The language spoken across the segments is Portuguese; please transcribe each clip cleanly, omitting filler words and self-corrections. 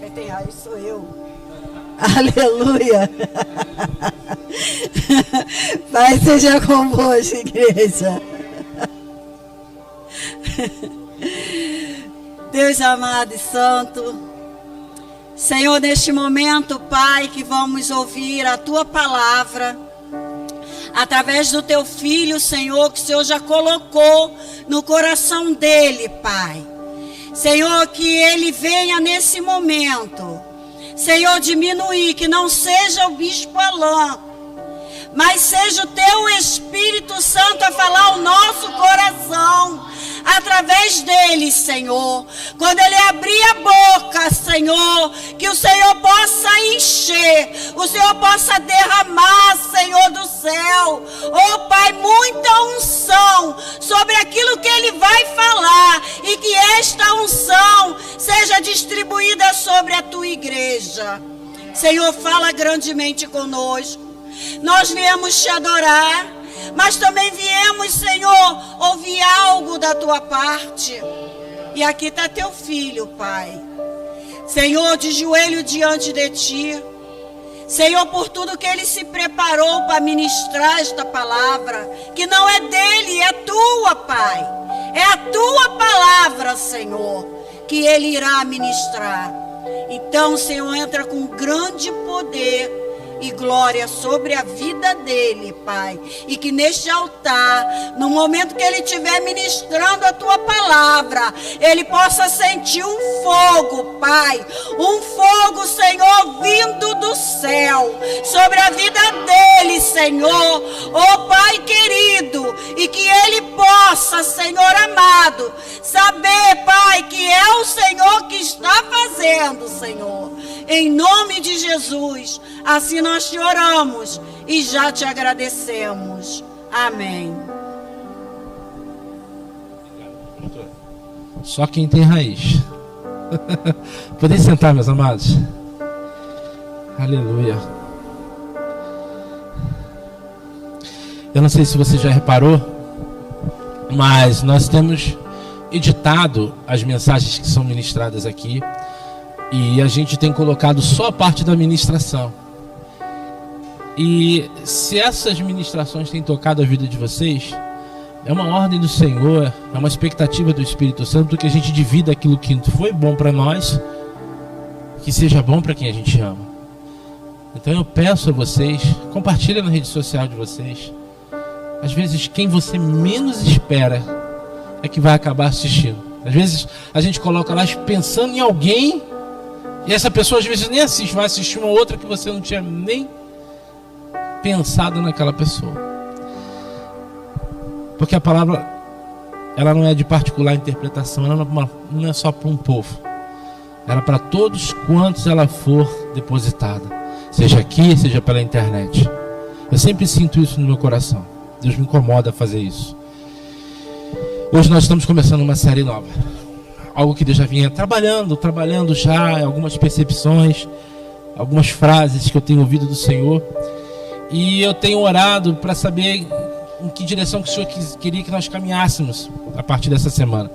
Quem tem raiz sou eu. Aleluia. Pai seja convosco, igreja. Deus amado e santo, Senhor, neste momento, Pai, que vamos ouvir a Tua palavra, através do Teu Filho, Senhor, que o Senhor já colocou no coração dele, Pai. Senhor, que ele venha nesse momento, Senhor, diminuir, que não seja o bispo Alain, mas seja o Teu Espírito Santo a falar ao nosso coração, através dele, Senhor. Quando ele abrir a boca, Senhor, que o Senhor possa encher, o Senhor possa derramar, Senhor do céu, oh Pai, muita unção sobre aquilo que ele vai falar, e que esta unção seja distribuída sobre a Tua igreja. Senhor, fala grandemente conosco. Nós viemos Te adorar, mas também viemos, Senhor, ouvir algo da Tua parte. E aqui está Teu Filho, Pai. Senhor, de joelho diante de Ti. Senhor, por tudo que ele se preparou para ministrar esta palavra, que não é dele, é Tua, Pai. É a Tua palavra, Senhor, que ele irá ministrar. Então, Senhor, entra com grande poder e glória sobre a vida dele, Pai. E que neste altar, no momento que ele estiver ministrando a Tua palavra, ele possa sentir um fogo, Pai. Um fogo, Senhor, vindo do céu sobre a vida dele, Senhor. Oh, Pai querido. E que ele possa, Senhor amado, saber, Pai, que é o Senhor que está fazendo, Senhor. Em nome de Jesus, assim nós Te oramos e já Te agradecemos. Amém. Só quem tem raiz. Podem sentar, meus amados. Aleluia. Eu não sei se você já reparou, mas nós temos editado as mensagens que são ministradas aqui. E a gente tem colocado só a parte da ministração. E se essas ministrações têm tocado a vida de vocês, é uma ordem do Senhor, é uma expectativa do Espírito Santo que a gente divida aquilo que foi bom para nós, que seja bom para quem a gente ama. Então eu peço a vocês, compartilhem na rede social de vocês. Às vezes quem você menos espera é que vai acabar assistindo. Às vezes a gente coloca lá pensando em alguém, e essa pessoa às vezes nem assiste, vai assistir uma outra que você não tinha nem pensado naquela pessoa. Porque a palavra, ela não é de particular interpretação, ela não é só para um povo. Ela é para todos quantos ela for depositada. Seja aqui, seja pela internet. Eu sempre sinto isso no meu coração. Deus me incomoda a fazer isso. Hoje nós estamos começando uma série nova. Algo que Deus já vinha trabalhando já, algumas percepções, algumas frases que eu tenho ouvido do Senhor. E eu tenho orado para saber em que direção que o Senhor queria que nós caminhássemos a partir dessa semana.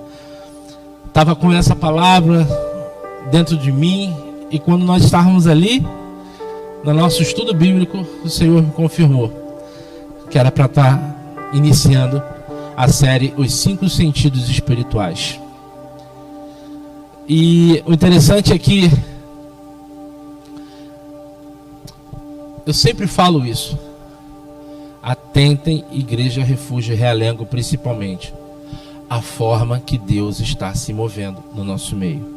Estava com essa palavra dentro de mim, e quando nós estávamos ali, no nosso estudo bíblico, o Senhor me confirmou que era para estar iniciando a série Os 5 Sentidos Espirituais. E o interessante é que eu sempre falo isso. Atentem, Igreja Refúgio Realengo, principalmente, a forma que Deus está se movendo no nosso meio.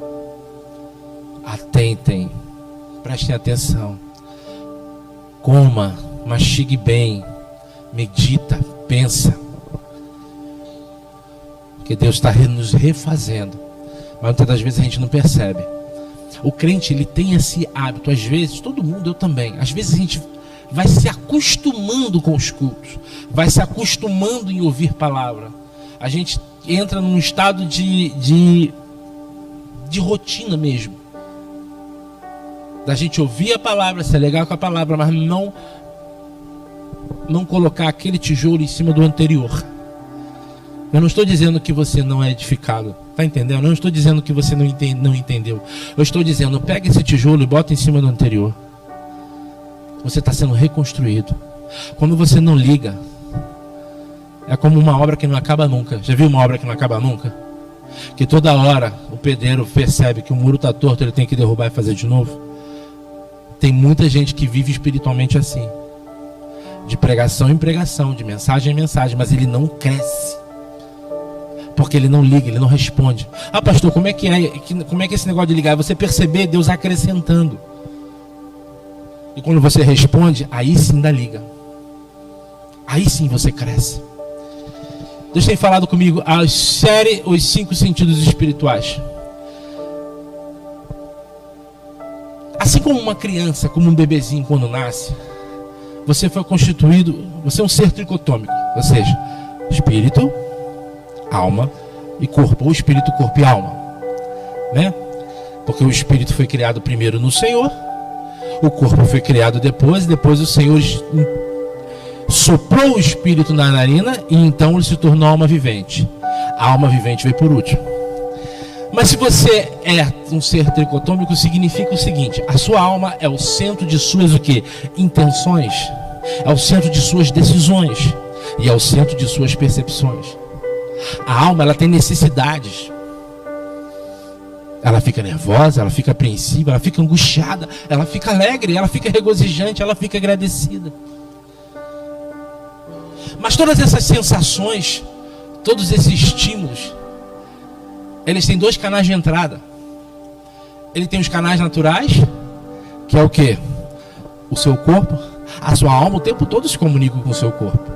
Atentem, prestem atenção. Coma, mastigue bem, medita, pensa. Porque Deus está nos refazendo, mas muitas das vezes a gente não percebe. O crente, ele tem esse hábito, às vezes, todo mundo, eu também, às vezes a gente vai se acostumando com os cultos, vai se acostumando em ouvir palavra. A gente entra num estado de rotina mesmo, da gente ouvir a palavra, ser legal com a palavra, mas não colocar aquele tijolo em cima do anterior. Eu não estou dizendo que você não é edificado. Está entendendo? Eu não estou dizendo que você não entendeu. Eu estou dizendo, pega esse tijolo e bota em cima do anterior. Você está sendo reconstruído. Quando você não liga, é como uma obra que não acaba nunca. Já viu uma obra que não acaba nunca? Que toda hora o pedreiro percebe que o muro está torto, ele tem que derrubar e fazer de novo. Tem muita gente que vive espiritualmente assim. De pregação em pregação, de mensagem em mensagem, mas ele não cresce. Porque ele não liga, ele não responde. Ah, pastor, como é que é esse negócio de ligar? Você perceber Deus acrescentando. E quando você responde, aí sim dá liga. Aí sim você cresce. Deus tem falado comigo a série Os 5 Sentidos Espirituais. Assim como uma criança, como um bebezinho quando nasce, você foi constituído, você é um ser tricotômico, ou seja, espírito, alma e corpo, ou espírito, corpo e alma, né? Porque o espírito foi criado primeiro no Senhor, o corpo foi criado depois o Senhor soprou o espírito na narina e então ele se tornou alma vivente. A alma vivente veio por último. Mas se você é um ser tricotômico, significa o seguinte: a sua alma é o centro de suas o quê? Intenções, é o centro de suas decisões e é o centro de suas percepções. A alma, ela tem necessidades. Ela fica nervosa, ela fica apreensiva, ela fica angustiada, ela fica alegre, ela fica regozijante, ela fica agradecida. Mas todas essas sensações, todos esses estímulos, eles têm 2 canais de entrada. Ele tem os canais naturais, que é o quê? O seu corpo. A sua alma o tempo todo se comunica com o seu corpo.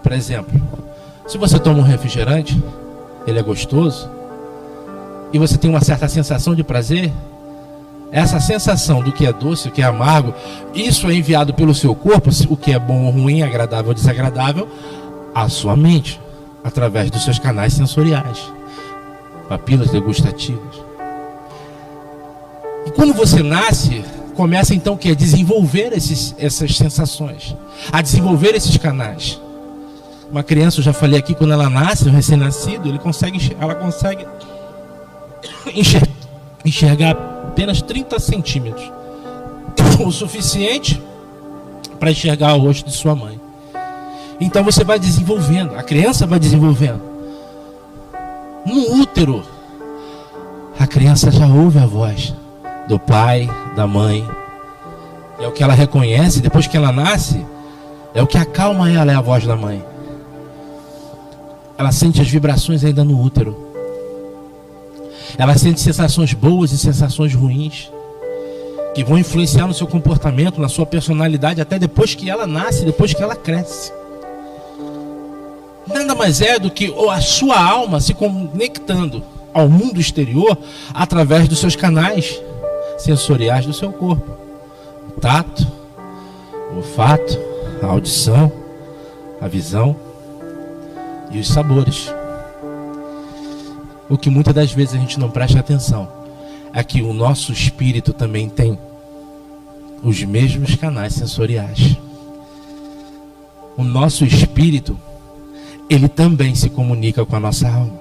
Por exemplo, se você toma um refrigerante, ele é gostoso, e você tem uma certa sensação de prazer, essa sensação do que é doce, o que é amargo, isso é enviado pelo seu corpo, o que é bom ou ruim, agradável ou desagradável, à sua mente, através dos seus canais sensoriais, papilas degustativas. E quando você nasce, começa então o que? A desenvolver essas sensações, a desenvolver esses canais. Uma criança, eu já falei aqui, quando ela nasce, um recém-nascido, ela consegue enxergar apenas 30 centímetros, o suficiente para enxergar o rosto de sua mãe. Então você vai desenvolvendo, a criança vai desenvolvendo. No útero, a criança já ouve a voz do pai, da mãe. E é o que ela reconhece depois que ela nasce, é o que acalma ela, é a voz da mãe. Ela sente as vibrações ainda no útero. Ela sente sensações boas e sensações ruins, que vão influenciar no seu comportamento, na sua personalidade, até depois que ela nasce, depois que ela cresce. Nada mais é do que a sua alma se conectando ao mundo exterior através dos seus canais sensoriais do seu corpo. O tato, o olfato, a audição, a visão e os sabores. O que muitas das vezes a gente não presta atenção é que o nosso espírito também tem os mesmos canais sensoriais. O nosso espírito, ele também se comunica com a nossa alma.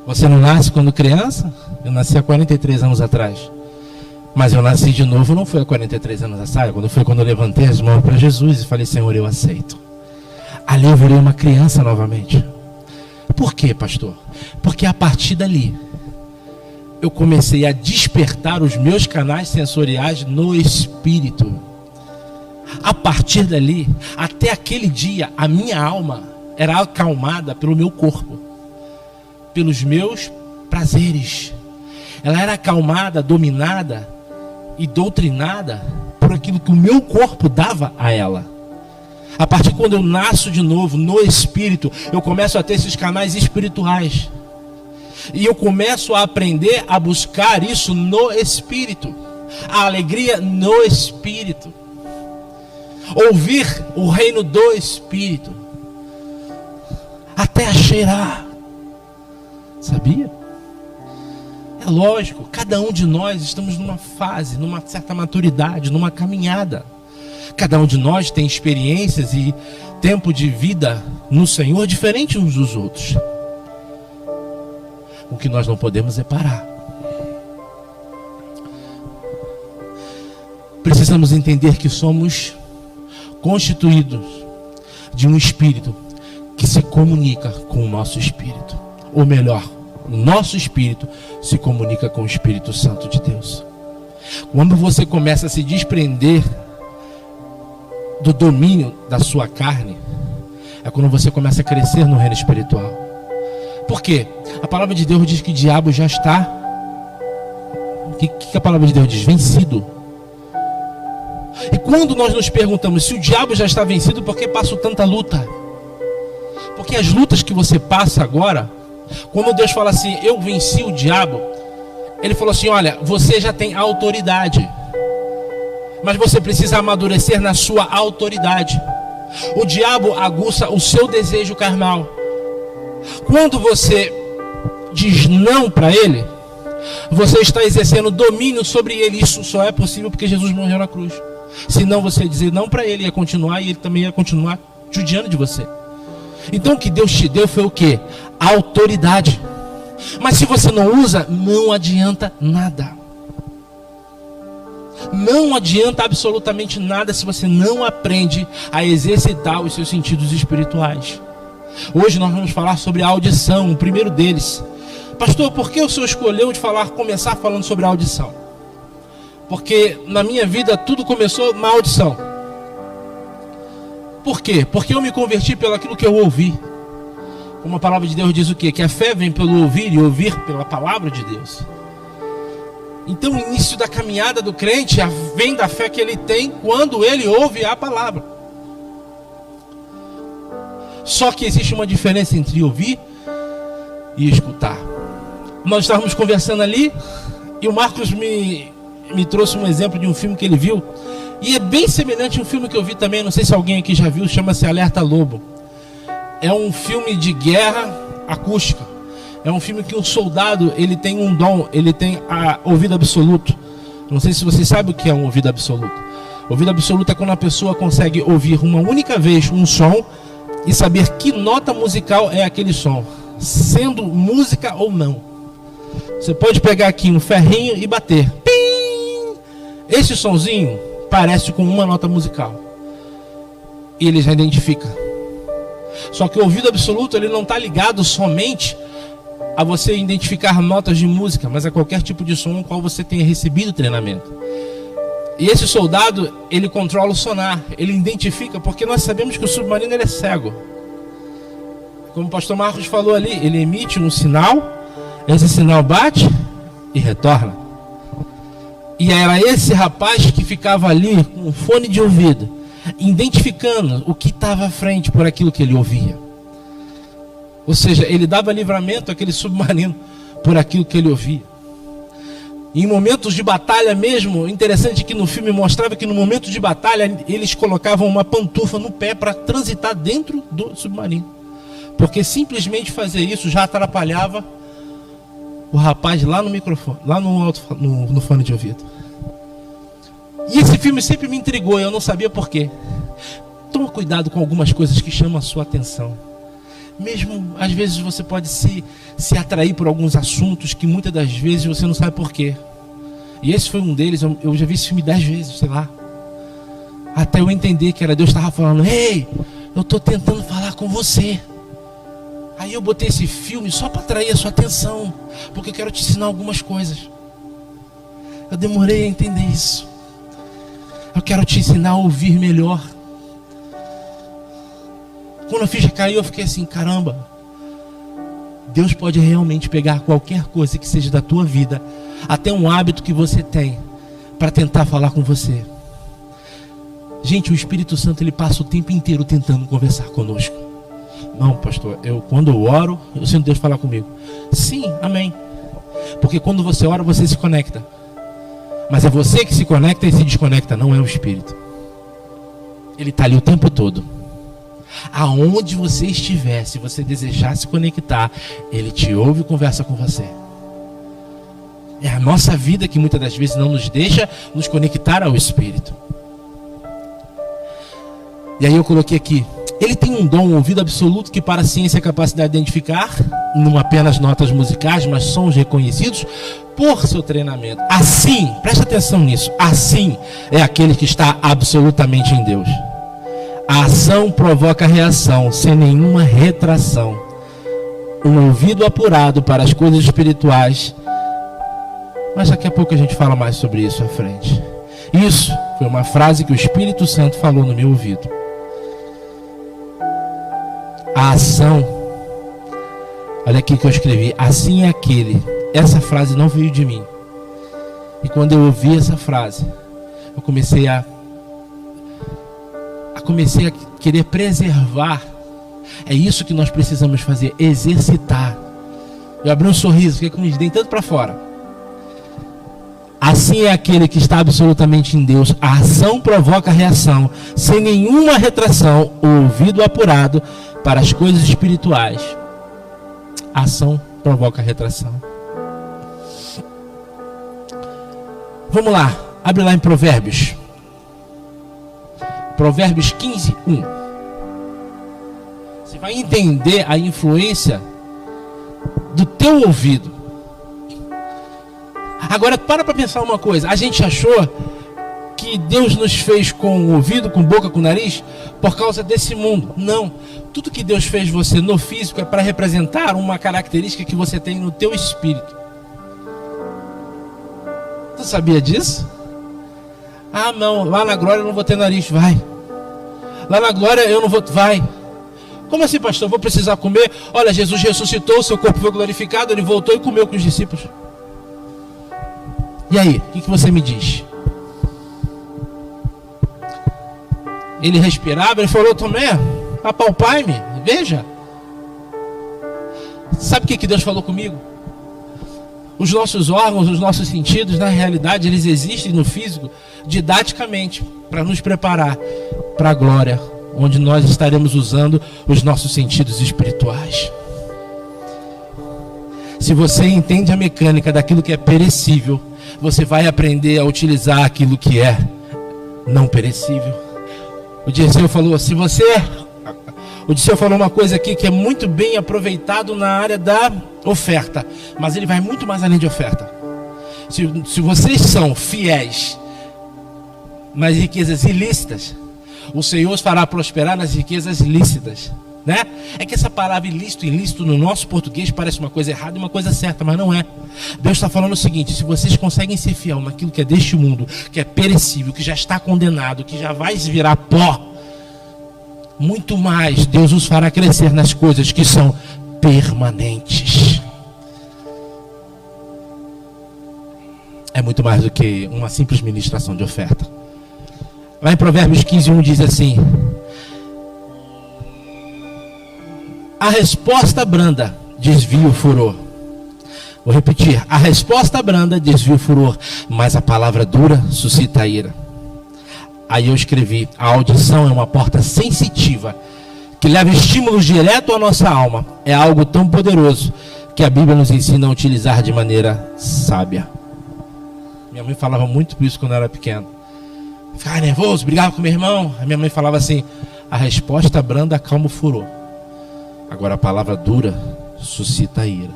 Você não nasce quando criança? Eu nasci há 43 anos atrás. Mas eu nasci de novo, não foi há 43 anos atrás, quando eu levantei as mãos para Jesus e falei: Senhor, eu aceito. Ali eu virei uma criança novamente. Por quê, pastor? Porque a partir dali eu comecei a despertar os meus canais sensoriais no espírito. A partir dali, até aquele dia, a minha alma era acalmada pelo meu corpo, pelos meus prazeres. Ela era acalmada, dominada e doutrinada por aquilo que o meu corpo dava a ela. A partir de quando eu nasço de novo no espírito, eu começo a ter esses canais espirituais. E eu começo a aprender a buscar isso no espírito. A alegria no espírito. Ouvir o reino do espírito. Até a cheirar. Sabia? É lógico, cada um de nós estamos numa fase, numa certa maturidade, numa caminhada. Cada um de nós tem experiências e tempo de vida no Senhor diferente uns dos outros. O que nós não podemos é parar. Precisamos entender que somos constituídos de um espírito que se comunica com o nosso espírito. Ou melhor, o nosso espírito se comunica com o Espírito Santo de Deus. Quando você começa a se desprender do domínio da sua carne, é quando você começa a crescer no reino espiritual. Por quê? A palavra de Deus diz que o diabo já está... O que a palavra de Deus diz? Vencido. E quando nós nos perguntamos se o diabo já está vencido, por que passo tanta luta? Porque as lutas que você passa agora, quando Deus fala assim, eu venci o diabo, Ele falou assim, olha, você já tem autoridade, mas você precisa amadurecer na sua autoridade. O diabo aguça o seu desejo carnal. Quando você diz não para ele, você está exercendo domínio sobre ele. Isso só é possível porque Jesus morreu na cruz. Senão você dizer não para ele, ia continuar, e ele também ia continuar judiando de você. Então o que Deus te deu foi o quê? Autoridade. Mas se você não usa, não adianta nada. Não adianta absolutamente nada se você não aprende a exercitar os seus sentidos espirituais. Hoje nós vamos falar sobre a audição, o primeiro deles. Pastor, por que o senhor escolheu de começar falando sobre a audição? Porque na minha vida tudo começou na audição. Por quê? Porque eu me converti pelo aquilo que eu ouvi. Como a palavra de Deus diz o quê? Que a fé vem pelo ouvir e ouvir pela palavra de Deus. Então o início da caminhada do crente vem da fé que ele tem quando ele ouve a palavra. Só que existe uma diferença entre ouvir e escutar. Nós estávamos conversando ali e o Marcos me trouxe um exemplo de um filme que ele viu. E é bem semelhante a um filme que eu vi também, não sei se alguém aqui já viu, chama-se Alerta Lobo. É um filme de guerra acústica. É um filme que um soldado, ele tem um dom, ele tem ouvido absoluto. Não sei se você sabe o que é um ouvido absoluto. Ouvido absoluto é quando a pessoa consegue ouvir uma única vez um som e saber que nota musical é aquele som, sendo música ou não. Você pode pegar aqui um ferrinho e bater. Pim! Esse sonzinho parece com uma nota musical. E ele já identifica. Só que o ouvido absoluto, ele não está ligado somente a você identificar notas de música, mas a qualquer tipo de som no qual você tenha recebido treinamento. E esse soldado, ele controla o sonar, ele identifica, porque nós sabemos que o submarino ele é cego. Como o pastor Marcos falou ali, ele emite um sinal, esse sinal bate e retorna. E era esse rapaz que ficava ali com um fone de ouvido, identificando o que estava à frente por aquilo que ele ouvia. Ou seja, ele dava livramento àquele submarino por aquilo que ele ouvia. E em momentos de batalha mesmo, interessante que no filme mostrava que no momento de batalha eles colocavam uma pantufa no pé para transitar dentro do submarino. Porque simplesmente fazer isso já atrapalhava o rapaz lá no microfone, lá no fone de ouvido. E esse filme sempre me intrigou, eu não sabia por quê. Toma cuidado com algumas coisas que chamam a sua atenção. Mesmo, às vezes, você pode se atrair por alguns assuntos que muitas das vezes você não sabe por quê. E esse foi um deles, eu já vi esse filme 10 vezes, sei lá. Até eu entender que era Deus que estava falando, ei, eu estou tentando falar com você. Aí eu botei esse filme só para atrair a sua atenção, porque eu quero te ensinar algumas coisas. Eu demorei a entender isso. Eu quero te ensinar a ouvir melhor. Quando a ficha caiu, eu fiquei assim, caramba. Deus pode realmente pegar qualquer coisa que seja da tua vida, até um hábito que você tem, para tentar falar com você. Gente, o Espírito Santo, ele passa o tempo inteiro tentando conversar conosco. Não, pastor, quando eu oro, eu sinto Deus falar comigo. Sim, amém. Porque quando você ora, você se conecta. Mas é você que se conecta e se desconecta, não é o Espírito. Ele está ali o tempo todo. Aonde você estiver, se você desejar se conectar, ele te ouve e conversa com você. É a nossa vida que muitas das vezes não nos deixa nos conectar ao Espírito. E aí eu coloquei aqui, Ele tem um dom, um ouvido absoluto que para a ciência é capacidade de identificar, não apenas notas musicais, mas sons reconhecidos por seu treinamento. Assim, presta atenção nisso, assim é aquele que está absolutamente em Deus. A ação provoca reação, sem nenhuma retração. Um ouvido apurado para as coisas espirituais. Mas daqui a pouco a gente fala mais sobre isso à frente. Isso foi uma frase que o Espírito Santo falou no meu ouvido. A ação, olha aqui que eu escrevi, assim é aquele. Essa frase não veio de mim. E quando eu ouvi essa frase, eu comecei a querer preservar. É isso que nós precisamos fazer, exercitar. Eu abri um sorriso, fiquei com os dentes tanto para fora. Assim é aquele que está absolutamente em Deus. A ação provoca a reação, sem nenhuma retração, o ouvido apurado para as coisas espirituais. A ação provoca a retração. Vamos lá, abre lá em Provérbios. Provérbios 15, 1. Você vai entender a influência do teu ouvido. Agora para pensar uma coisa. A gente achou que Deus nos fez com o ouvido, com boca, com nariz, por causa desse mundo. Não. Tudo que Deus fez você no físico é para representar uma característica que você tem no teu espírito. Tu sabia disso? Ah, não. Lá na glória eu não vou ter nariz. Vai. Lá na glória eu não vou... Vai. Como assim, pastor? Eu vou precisar comer? Olha, Jesus ressuscitou, seu corpo foi glorificado, ele voltou e comeu com os discípulos. E aí, o que você me diz? Ele respirava, ele falou, Tomé, apalpai-me, veja. Sabe o que Deus falou comigo? Os nossos órgãos, os nossos sentidos, na realidade, eles existem no físico didaticamente, para nos preparar para a glória, onde nós estaremos usando os nossos sentidos espirituais. Se você entende a mecânica daquilo que é perecível, você vai aprender a utilizar aquilo que é não perecível. O Dirceu falou, o Dirceu falou uma coisa aqui que é muito bem aproveitado na área da oferta, mas ele vai muito mais além de oferta. Se vocês são fiéis nas riquezas ilícitas, o Senhor os fará prosperar nas riquezas lícitas, né? É que essa palavra ilícito no nosso português parece uma coisa errada e uma coisa certa, mas não é. Deus está falando o seguinte: se vocês conseguem ser fiel naquilo que é deste mundo, que é perecível, que já está condenado, que já vai virar pó, muito mais Deus os fará crescer nas coisas que são permanentes. É muito mais do que uma simples ministração de oferta. Lá em Provérbios 15:1 diz assim: a resposta branda desvia o furor. Vou repetir: a resposta branda desvia o furor, mas a palavra dura suscita a ira. Aí eu escrevi: a audição é uma porta sensitiva que leva estímulos direto à nossa alma. É algo tão poderoso que a Bíblia nos ensina a utilizar de maneira sábia. Minha mãe falava muito isso quando eu era pequeno. Ficava nervoso, brigava com meu irmão. A minha mãe falava assim: a resposta branda acalma o furor. Agora a palavra dura suscita a ira.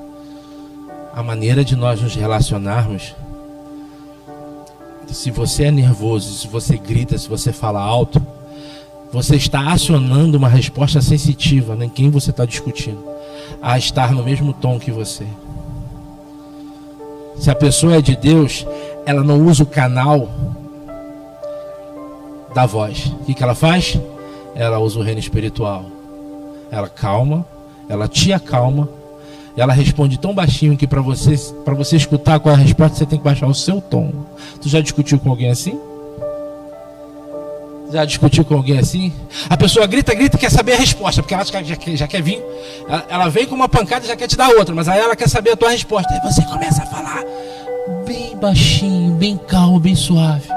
A maneira de nós nos relacionarmos, se você é nervoso, se você grita, se você fala alto, você está acionando uma resposta sensitiva em quem você está discutindo, a estar no mesmo tom que você. Se a pessoa é de Deus, ela não usa o canal da voz. O que ela faz? Ela usa o reino espiritual. Ela calma, ela te acalma, ela responde tão baixinho que para você escutar qual é a resposta, você tem que baixar o seu tom. Tu já discutiu com alguém assim? Já discutiu com alguém assim? A pessoa grita e quer saber a resposta, porque ela já quer vir. Ela vem com uma pancada e já quer te dar outra, mas aí ela quer saber a tua resposta. Aí você começa a falar bem baixinho, bem calmo, bem suave.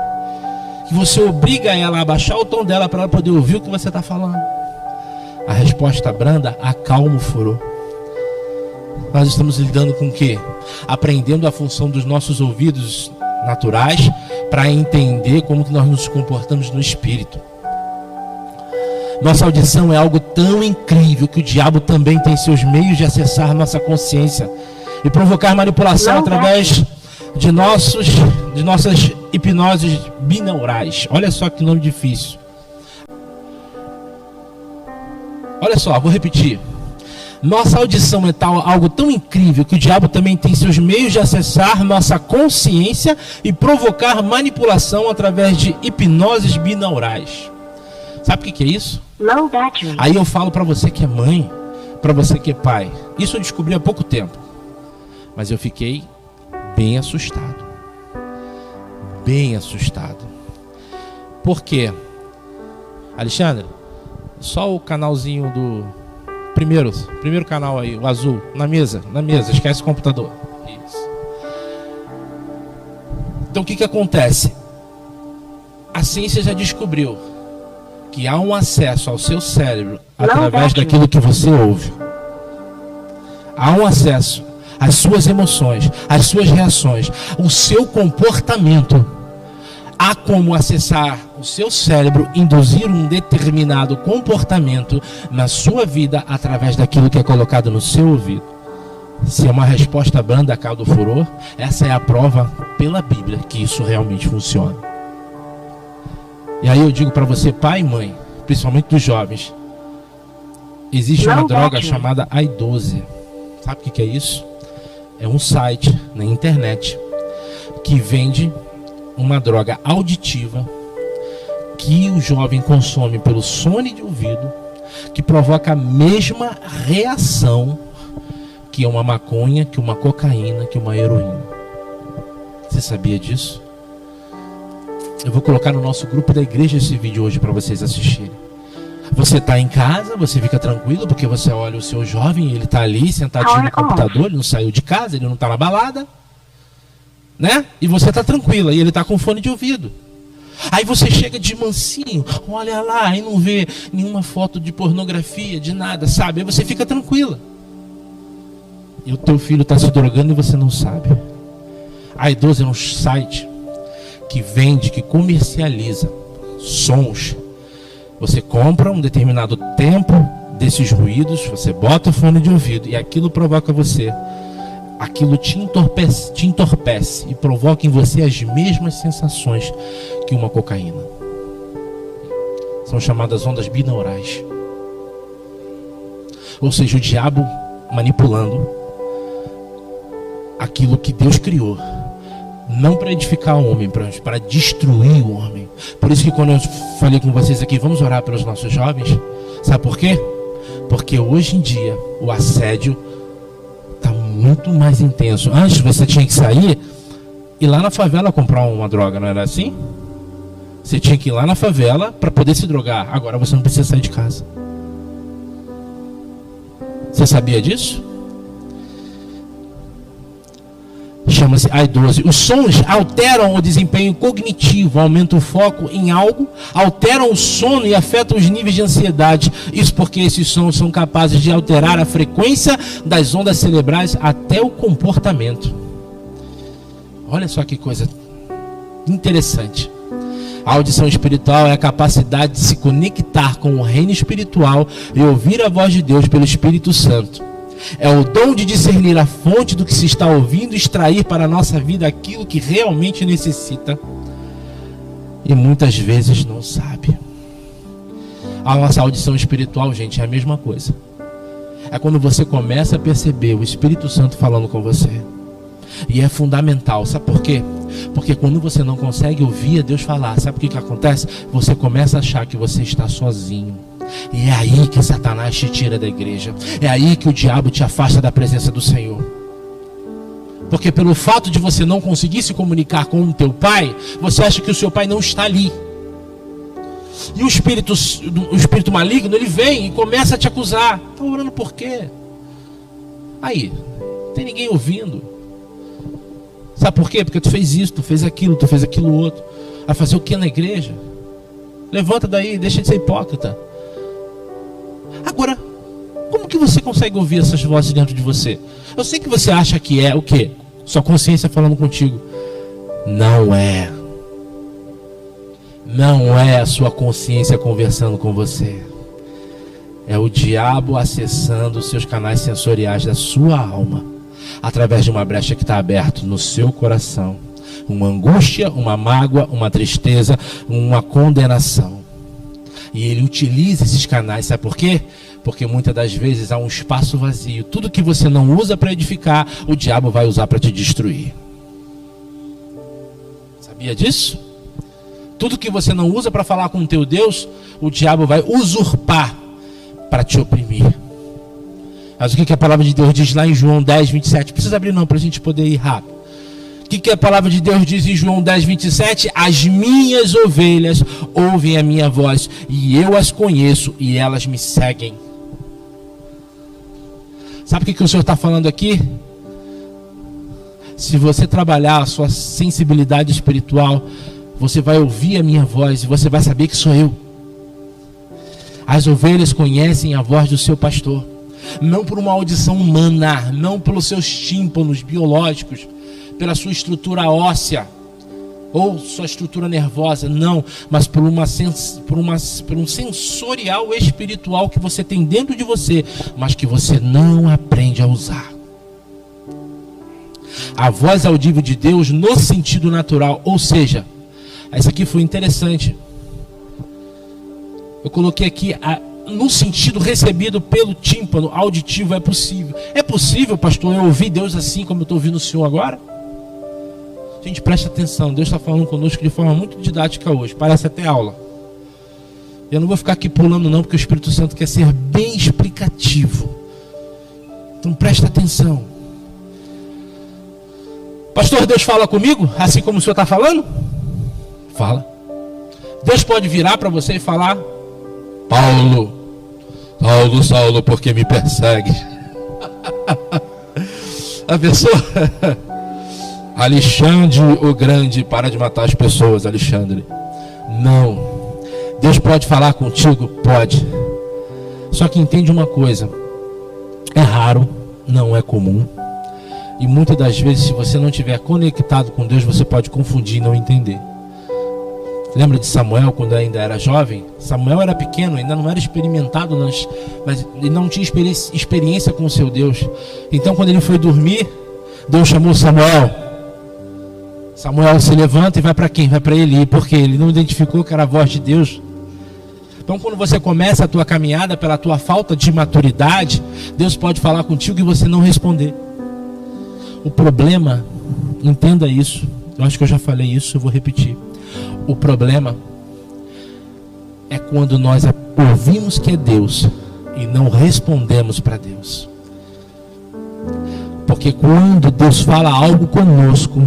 E você obriga ela a baixar o tom dela para ela poder ouvir o que você está falando. A resposta branda acalma o furor. Nós estamos lidando com o quê? Aprendendo a função dos nossos ouvidos naturais para entender como que nós nos comportamos no espírito. Nossa audição é algo tão incrível que o diabo também tem seus meios de acessar nossa consciência e provocar manipulação através de nossas hipnoses binaurais. Olha só que nome difícil. Olha só, vou repetir. Nossa audição é algo tão incrível que o diabo também tem seus meios de acessar nossa consciência e provocar manipulação através de hipnoses binaurais. Sabe o que é isso? Aí eu falo para você que é mãe, para você que é pai. Isso eu descobri há pouco tempo. Mas eu fiquei bem assustado. Bem assustado. Por quê? Alexandre, só o canalzinho do... Primeiro canal aí, o azul, na mesa, esquece o computador. Isso. Então o que acontece? A ciência já descobriu que há um acesso ao seu cérebro através daquilo que você ouve. Há um acesso às suas emoções, às suas reações, o seu comportamento. Há como acessar o seu cérebro, induzir um determinado comportamento na sua vida através daquilo que é colocado no seu ouvido. Se é uma resposta branda a caldo furor, essa é a prova pela Bíblia que isso realmente funciona. E aí eu digo para você, pai e mãe, principalmente dos jovens, existe uma droga chamada i12. Sabe o que é isso? É um site na internet que vende uma droga auditiva que o jovem consome pelo fone de ouvido, que provoca a mesma reação que uma maconha, que uma cocaína, que uma heroína. Você sabia disso? Eu vou colocar no nosso grupo da igreja esse vídeo hoje para vocês assistirem. Você está em casa, você fica tranquilo porque você olha o seu jovem, ele está ali sentadinho no computador, ele não saiu de casa, ele não está na balada, né? E você está tranquila e ele está com fone de ouvido. Aí você chega de mansinho, olha lá, e não vê nenhuma foto de pornografia, de nada, sabe? Aí você fica tranquila. E o teu filho está se drogando e você não sabe. A i12 é um site que vende, que comercializa sons. Você compra um determinado tempo desses ruídos, você bota o fone de ouvido e aquilo provoca você. Aquilo te entorpece e provoca em você as mesmas sensações que uma cocaína. São chamadas ondas binaurais. Ou seja, o diabo manipulando aquilo que Deus criou. Não para edificar o homem, para destruir o homem. Por isso que quando eu falei com vocês aqui, vamos orar pelos nossos jovens. Sabe por quê? Porque hoje em dia o assédio está muito mais intenso. Antes você tinha que sair e lá na favela comprar uma droga, não era assim? Você tinha que ir lá na favela para poder se drogar. Agora você não precisa sair de casa. Você sabia disso? Chama-se i12. Os sons alteram o desempenho cognitivo, aumentam o foco em algo, alteram o sono e afetam os níveis de ansiedade. Isso porque esses sons são capazes de alterar a frequência das ondas cerebrais até o comportamento. Olha só que coisa interessante. A audição espiritual é a capacidade de se conectar com o reino espiritual e ouvir a voz de Deus pelo Espírito Santo. É o dom de discernir a fonte do que se está ouvindo e extrair para a nossa vida aquilo que realmente necessita. E muitas vezes não sabe. A nossa audição espiritual, gente, é a mesma coisa. É quando você começa a perceber o Espírito Santo falando com você. E é fundamental, sabe por quê? Porque quando você não consegue ouvir Deus falar, sabe o que acontece? Você começa a achar que você está sozinho. E é aí que Satanás te tira da igreja. É aí que o diabo te afasta da presença do Senhor. Porque pelo fato de você não conseguir se comunicar com o teu pai, você acha que o seu pai não está ali. E o espírito maligno, ele vem e começa a te acusar. Está orando por quê? Aí, não tem ninguém ouvindo. Sabe por quê? Porque tu fez isso, tu fez aquilo outro. Vai fazer o que na igreja? Levanta daí, deixa de ser hipócrita. Agora, como que você consegue ouvir essas vozes dentro de você? Eu sei que você acha que é o quê? Sua consciência falando contigo. Não é. Não é a sua consciência conversando com você. É o diabo acessando os seus canais sensoriais da sua alma, através de uma brecha que está aberta no seu coração. Uma angústia, uma mágoa, uma tristeza, uma condenação. E ele utiliza esses canais, sabe por quê? Porque muitas das vezes há um espaço vazio. Tudo que você não usa para edificar, o diabo vai usar para te destruir. Sabia disso? Tudo que você não usa para falar com o teu Deus, o diabo vai usurpar para te oprimir. Mas o que a palavra de Deus diz lá em João 10, 27? Não precisa abrir não, para a gente poder ir rápido. O que a palavra de Deus diz em João 10, 27? As minhas ovelhas ouvem a minha voz, e eu as conheço, e elas me seguem. Sabe o que o Senhor está falando aqui? Se você trabalhar a sua sensibilidade espiritual, você vai ouvir a minha voz, e você vai saber que sou eu. As ovelhas conhecem a voz do seu pastor, não por uma audição humana, não pelos seus tímpanos biológicos, pela sua estrutura óssea ou sua estrutura nervosa, não, mas por um sensorial espiritual que você tem dentro de você, mas que você não aprende a usar. A voz audível de Deus no sentido natural, ou seja, essa aqui foi interessante. Eu coloquei aqui no sentido recebido pelo tímpano auditivo. É possível. É possível, pastor, eu ouvir Deus assim como eu estou ouvindo o Senhor agora? Gente, presta atenção. Deus está falando conosco de forma muito didática hoje. Parece até aula. Eu não vou ficar aqui pulando não, porque o Espírito Santo quer ser bem explicativo. Então presta atenção. Pastor, Deus fala comigo assim como o Senhor está falando? Fala. Deus pode virar para você e falar: Paulo, Saulo, Saulo, por que me persegue? A pessoa... Alexandre o Grande, para de matar as pessoas, Alexandre. Não. Deus pode falar contigo? Pode. Só que entende uma coisa: é raro, não é comum. E muitas das vezes, se você não estiver conectado com Deus, você pode confundir e não entender. Lembra de Samuel, quando ainda era jovem? Samuel era pequeno, ainda não era experimentado, mas ele não tinha experiência com o seu Deus. Então, quando ele foi dormir, Deus chamou Samuel. Samuel se levanta e vai para quem? Vai para Eli, porque ele não identificou que era a voz de Deus. Então, quando você começa a tua caminhada pela tua falta de maturidade, Deus pode falar contigo e você não responder. O problema, entenda isso, eu acho que eu já falei isso, eu vou repetir. O problema é quando nós ouvimos que é Deus e não respondemos para Deus. Porque quando Deus fala algo conosco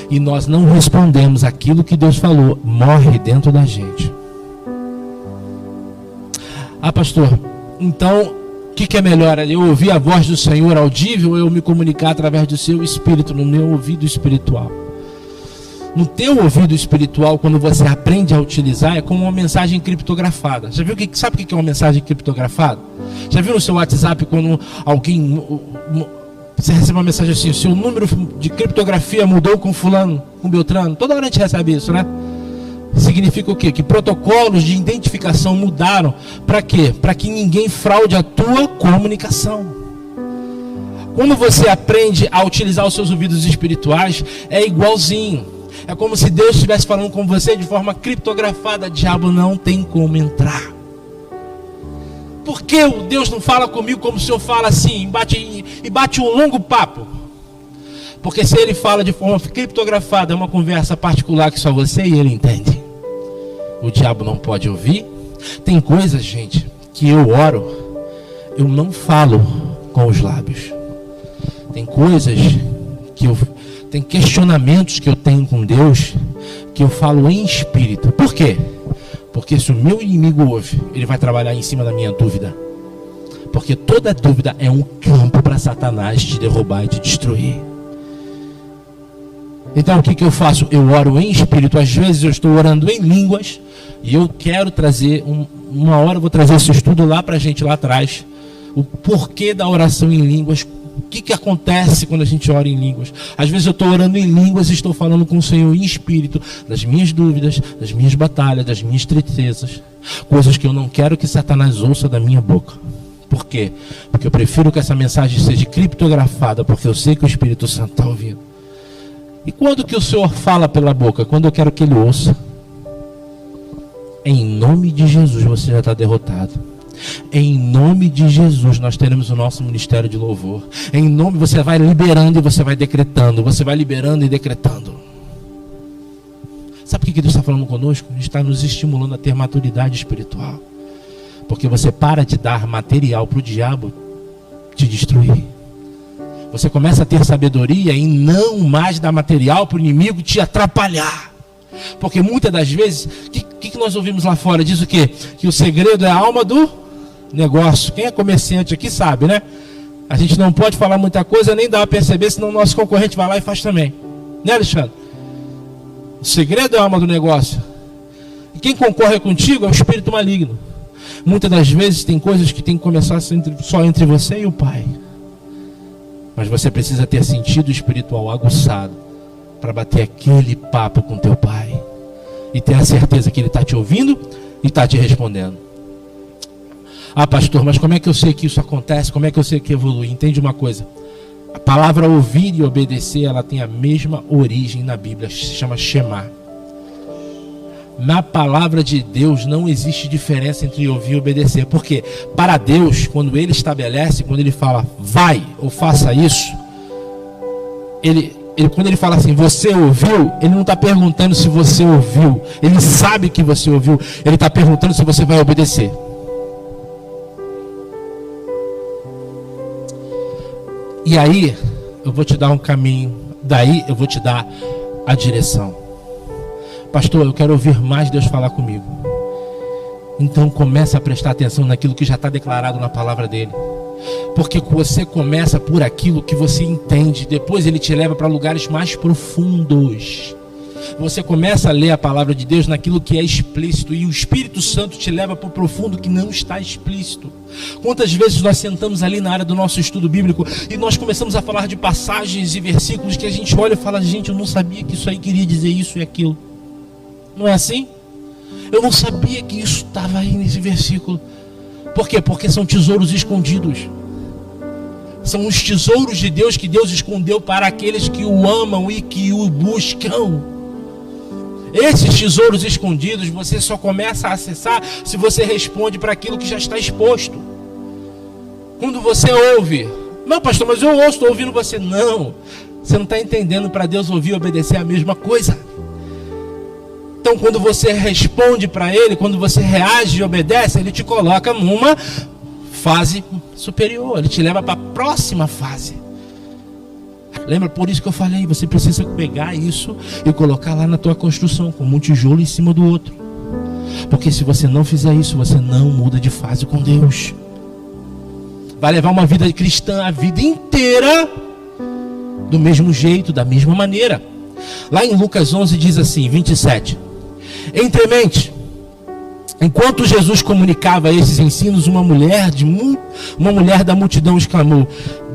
e nós não respondemos aquilo que Deus falou, morre dentro da gente. Ah, pastor, então o que é melhor? Eu ouvir a voz do Senhor audível ou eu me comunicar através do seu espírito, no meu ouvido espiritual? No teu ouvido espiritual, quando você aprende a utilizar, é como uma mensagem criptografada. Já viu sabe o que é uma mensagem criptografada? Já viu no seu WhatsApp quando alguém... Você recebe uma mensagem assim: o seu número de criptografia mudou com fulano, com Beltrano? Toda hora a gente recebe isso, né? Significa o quê? Que protocolos de identificação mudaram. Para quê? Para que ninguém fraude a tua comunicação. Quando você aprende a utilizar os seus ouvidos espirituais, é igualzinho. É como se Deus estivesse falando com você de forma criptografada. Diabo não tem como entrar. Por que o Deus não fala comigo como o Senhor fala assim, e bate um longo papo? Porque se ele fala de forma criptografada, é uma conversa particular que só você e ele entende. O diabo não pode ouvir. Tem coisas, gente, que eu oro, eu não falo com os lábios. Tem coisas que tem questionamentos que eu tenho com Deus, que eu falo em espírito. Por quê? Porque se o meu inimigo ouve, ele vai trabalhar em cima da minha dúvida. Porque toda dúvida é um campo para Satanás te derrubar e te destruir. Então o que eu faço? Eu oro em espírito. Às vezes eu estou orando em línguas. E eu quero trazer, uma hora eu vou trazer esse estudo lá para a gente lá atrás. O porquê da oração em línguas. O que acontece quando a gente ora em línguas? Às vezes eu estou orando em línguas e estou falando com o Senhor em espírito, das minhas dúvidas, das minhas batalhas, das minhas tristezas, coisas que eu não quero que Satanás ouça da minha boca. Por quê? Porque eu prefiro que essa mensagem seja criptografada, porque eu sei que o Espírito Santo está ouvindo. E quando que o Senhor fala pela boca? Quando eu quero que Ele ouça. Em nome de Jesus você já está derrotado. Em nome de Jesus nós teremos o nosso ministério de louvor. Em nome, você vai liberando e você vai decretando. Você vai liberando e decretando. Sabe o que Deus está falando conosco? Ele está nos estimulando a ter maturidade espiritual. Porque você para de dar material para o diabo te destruir. Você começa a ter sabedoria em não mais dar material para o inimigo te atrapalhar. Porque muitas das vezes, o que nós ouvimos lá fora? Diz o quê? Que o segredo é a alma do negócio. Quem é comerciante aqui sabe, né? A gente não pode falar muita coisa, nem dar a perceber, senão o nosso concorrente vai lá e faz também. Né, Alexandre? O segredo é a alma do negócio. E quem concorre contigo é o espírito maligno. Muitas das vezes tem coisas que tem que começar só entre você e o Pai. Mas você precisa ter sentido espiritual aguçado para bater aquele papo com teu Pai e ter a certeza que Ele está te ouvindo e está te respondendo. Ah, pastor, mas como é que eu sei que isso acontece? Como é que eu sei que evolui? Entende uma coisa? A palavra ouvir e obedecer, ela tem a mesma origem na Bíblia, se chama Shema. Na palavra de Deus não existe diferença entre ouvir e obedecer. Porque para Deus, quando Ele estabelece, quando Ele fala vai ou faça isso, quando Ele fala assim, você ouviu, Ele não está perguntando se você ouviu. Ele sabe que você ouviu. Ele está perguntando se você vai obedecer. E aí, eu vou te dar um caminho. Daí eu vou te dar a direção. Pastor, eu quero ouvir mais Deus falar comigo. Então comece a prestar atenção naquilo que já está declarado na palavra dele. Porque você começa por aquilo que você entende. Depois ele te leva para lugares mais profundos. Você começa a ler a palavra de Deus naquilo que é explícito. E o Espírito Santo te leva para o profundo que não está explícito. Quantas vezes nós sentamos ali na área do nosso estudo bíblico e nós começamos a falar de passagens e versículos que a gente olha e fala, gente, eu não sabia que isso aí queria dizer isso e aquilo. Não é assim? Eu não sabia que isso estava aí nesse versículo. Por quê? Porque são tesouros escondidos. São os tesouros de Deus que Deus escondeu para aqueles que o amam e que o buscam. Esses tesouros escondidos você só começa a acessar se você responde para aquilo que já está exposto. Quando você ouve, não, pastor, mas eu ouço, estou ouvindo você. Não, você não está entendendo. Para Deus ouvir e obedecer é a mesma coisa. Então quando você responde para Ele, quando você reage e obedece, Ele te coloca numa fase superior. Ele te leva para a próxima fase. Lembra? Por isso que eu falei, você precisa pegar isso e colocar lá na tua construção, como um tijolo em cima do outro. Porque se você não fizer isso, você não muda de fase com Deus. Vai levar uma vida cristã a vida inteira do mesmo jeito, da mesma maneira. Lá em Lucas 11 diz assim, 27. Entremente, enquanto Jesus comunicava esses ensinos, uma mulher da multidão exclamou: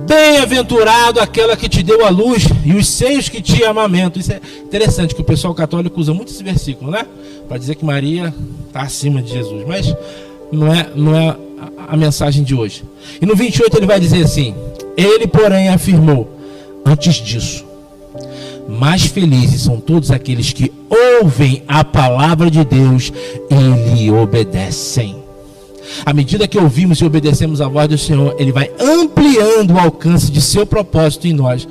bem-aventurado aquela que te deu a luz e os seios que te amamentam. Isso é interessante, que o pessoal católico usa muito esse versículo, né? Para dizer que Maria está acima de Jesus. Mas não é a mensagem de hoje. E no 28 ele vai dizer assim: ele, porém, afirmou, antes disso, mais felizes são todos aqueles que ouvem a palavra de Deus e lhe obedecem. À medida que ouvimos e obedecemos a voz do Senhor, Ele vai ampliando o alcance de seu propósito em nós.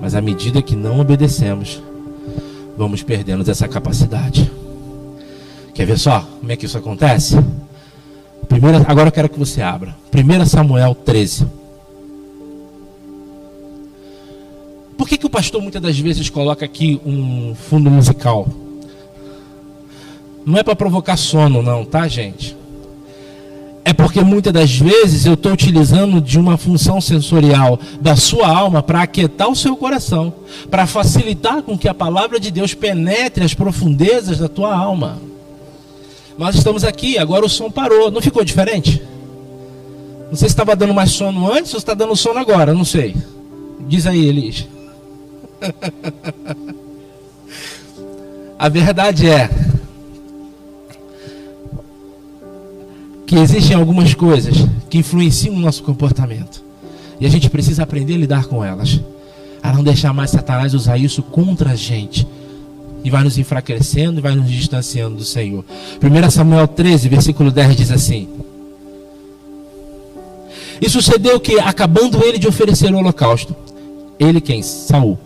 Mas à medida que não obedecemos, vamos perdendo essa capacidade. Quer ver só como é que isso acontece? Agora eu quero que você abra 1 Samuel 13. Por que o pastor muitas das vezes coloca aqui um fundo musical? Não é para provocar sono não, tá, gente? É porque muitas das vezes eu estou utilizando de uma função sensorial da sua alma para aquietar o seu coração, para facilitar com que a palavra de Deus penetre as profundezas da tua alma. Nós estamos aqui, agora o som parou, não ficou diferente? Não sei se estava dando mais sono antes ou se está dando sono agora, não sei. Diz aí, Elis. A verdade é, que existem algumas coisas que influenciam o nosso comportamento. E a gente precisa aprender a lidar com elas. A não deixar mais Satanás usar isso contra a gente. E vai nos enfraquecendo e vai nos distanciando do Senhor. 1 Samuel 13, versículo 10 diz assim: E sucedeu que, acabando ele de oferecer o holocausto, ele quem? Saul.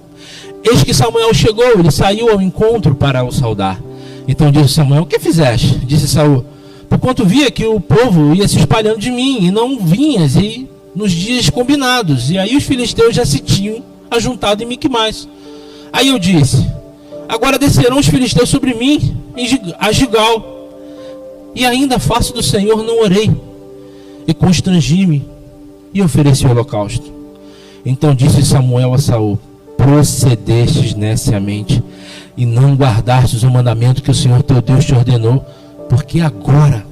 Eis que Samuel chegou, ele saiu ao encontro para o saudar. Então disse Samuel: O que fizeste? Disse Saul: Porquanto via que o povo ia se espalhando de mim, e não vinhas e nos dias combinados. E aí os filisteus já se tinham ajuntado em Miquimais. Aí eu disse: Agora descerão os filisteus sobre mim a Gilgal. E ainda a face do Senhor não orei. E constrangi-me e ofereci o holocausto. Então disse Samuel a Saul: Procedestes neciamente e não guardastes o mandamento que o Senhor teu Deus te ordenou, porque agora,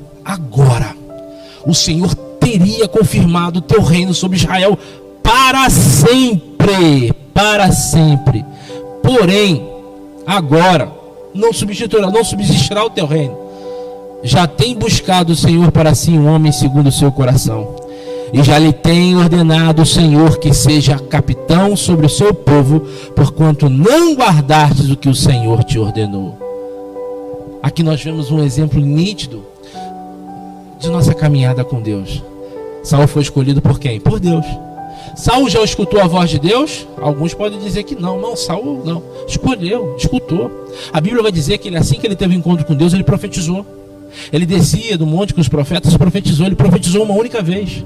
o Senhor teria confirmado o teu reino sobre Israel para sempre. Porém, agora não subsistirá o teu reino. Já tem buscado o Senhor para si um homem segundo o seu coração, e já lhe tem ordenado o Senhor que seja capitão sobre o seu povo, porquanto não guardastes o que o Senhor te ordenou. Aqui nós vemos um exemplo nítido de nossa caminhada com Deus. Saul foi escolhido por quem? Por Deus. Saul já escutou a voz de Deus? Alguns podem dizer que não, Saul não. Escutou. A Bíblia vai dizer que ele, assim que ele teve um encontro com Deus, ele profetizou. Ele descia do monte com os profetas, ele profetizou uma única vez.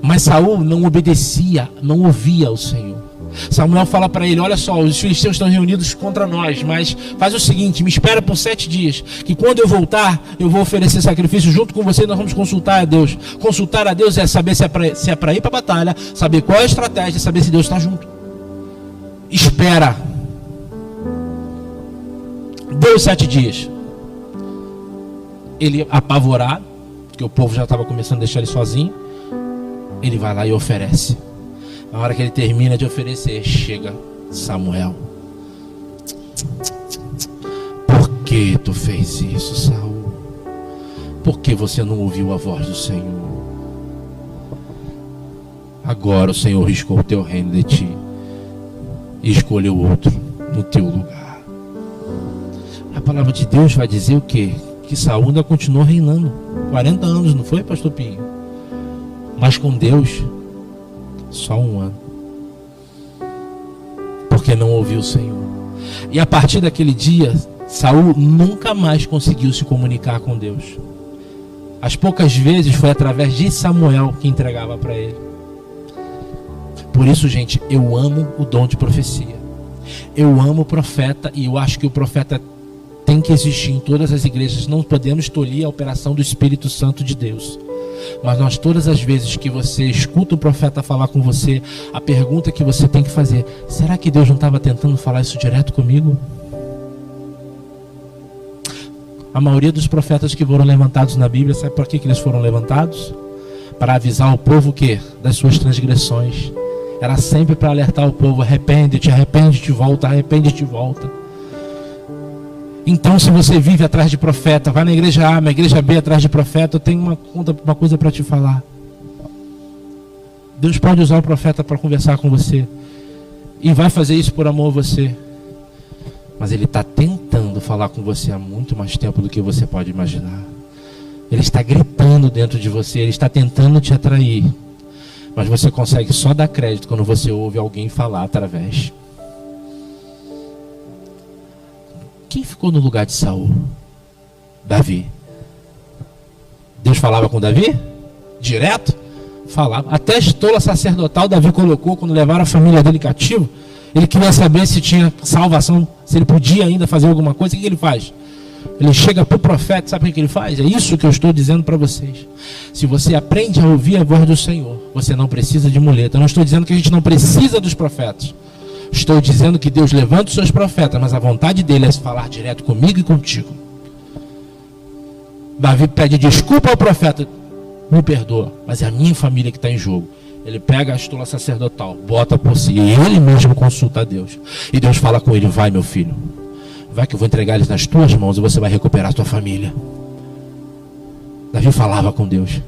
Mas Saul não obedecia, não ouvia o Senhor. Samuel fala para ele: olha só, os filisteus estão reunidos contra nós, mas faz o seguinte, me espera por 7 dias, que quando eu voltar, eu vou oferecer sacrifício junto com você, nós vamos consultar a Deus. Consultar a Deus é saber se é para ir para a batalha, saber qual é a estratégia, saber se Deus está junto. Espera. Deu 7 dias. Ele apavorado, porque o povo já estava começando a deixar ele sozinho, ele vai lá e oferece. Na hora que ele termina de oferecer, chega Samuel. Por que tu fez isso, Saul? Por que você não ouviu a voz do Senhor? Agora o Senhor riscou o teu reino de ti e escolheu outro no teu lugar. A palavra de Deus vai dizer o quê? Que Saul ainda continuou reinando 40 anos, não foi, pastor Pinho? Mas com Deus só 1 ano, porque não ouviu o Senhor. E a partir daquele dia, Saul nunca mais conseguiu se comunicar com Deus. As poucas vezes foi através de Samuel que entregava para ele. Por isso, gente, eu amo o dom de profecia. Eu amo o profeta, e eu acho que o profeta tem que existir em todas as igrejas. Não podemos tolir a operação do Espírito Santo de Deus. Mas nós, todas as vezes que você escuta o profeta falar com você, a pergunta que você tem que fazer: será que Deus não estava tentando falar isso direto comigo? A maioria dos profetas que foram levantados na Bíblia, sabe por que eles foram levantados? Para avisar o povo que das suas transgressões. Era sempre para alertar o povo: arrepende-te, volta, arrepende-te, volta. Então, se você vive atrás de profeta, vai na igreja A, na igreja B atrás de profeta, eu tenho uma coisa para te falar. Deus pode usar o profeta para conversar com você, e vai fazer isso por amor a você. Mas Ele está tentando falar com você há muito mais tempo do que você pode imaginar. Ele está gritando dentro de você, Ele está tentando te atrair. Mas você consegue só dar crédito quando você ouve alguém falar através. Quem ficou no lugar de Saul? Davi. Deus falava com Davi? Direto? Falava. Até a estola sacerdotal Davi colocou quando levaram a família dele cativo. Ele queria saber se tinha salvação, se ele podia ainda fazer alguma coisa. O que ele faz? Ele chega para o profeta, sabe o que ele faz? É isso que eu estou dizendo para vocês. Se você aprende a ouvir a voz do Senhor, você não precisa de muleta. Eu não estou dizendo que a gente não precisa dos profetas. Estou dizendo que Deus levanta os seus profetas, mas a vontade dele é falar direto comigo e contigo. Davi pede desculpa ao profeta: me perdoa, mas é a minha família que está em jogo. Ele pega a estola sacerdotal, bota por si, e ele mesmo consulta a Deus. E Deus fala com ele: vai, meu filho, vai que eu vou entregar eles nas tuas mãos e você vai recuperar a tua família. Davi falava com Deus.